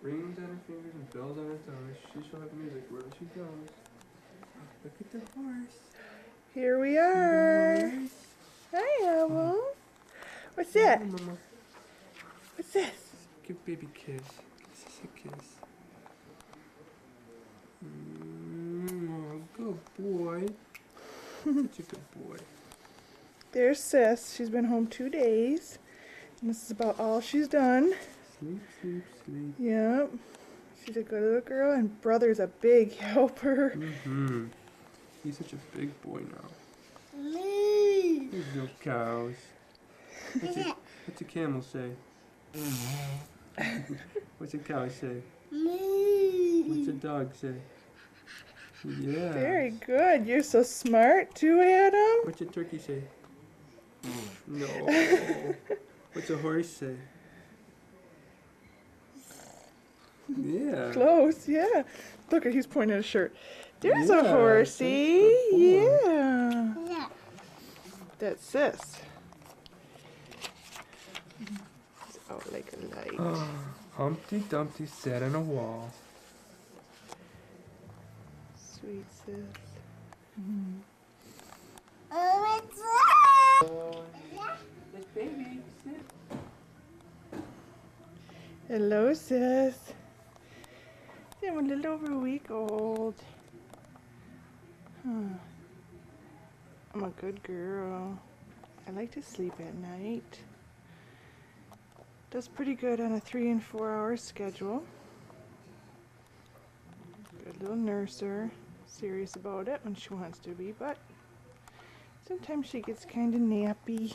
Rings on her fingers and bells on her toes. She shall have music wherever she goes. Look at the horse. Here we are. Hi, Owl. What's that? Mama. What's this? Give baby kiss. Kiss us a kiss. Good boy. Such a good boy. There's Sis. She's been home 2 days. And this is about all she's done. Sleep, sleep, sleep. Yep. She's a good little girl, and brother's a big helper. Mm-hmm. He's such a big boy now. There's no cows. What's a camel say? What's a cow say? What's a dog say? Yeah. Very good. You're so smart too, Adam. What's a turkey say? No. What's a horse say? Yeah. Close, yeah. Look, he's pointing at his shirt. There's a Yeah, horsey. that's a good boy. Yeah. That's Sis. It's out like a light. Humpty Dumpty sat on a wall. Sweet Sis. This baby, sit. Hello, Sis. I'm a little over a week old. Huh. I'm a good girl. I like to sleep at night. Does pretty good on a 3 and 4 hour schedule. Good little nurser. Serious about it when she wants to be, but sometimes she gets kind of nappy.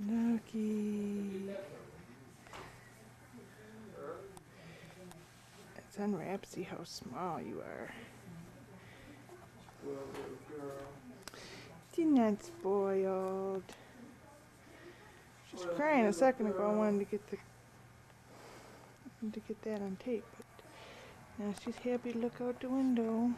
Looky. It's unwrap, see how small you are. You're not spoiled. She was crying a second ago. I wanted to get that on tape, but now she's happy to look out the window.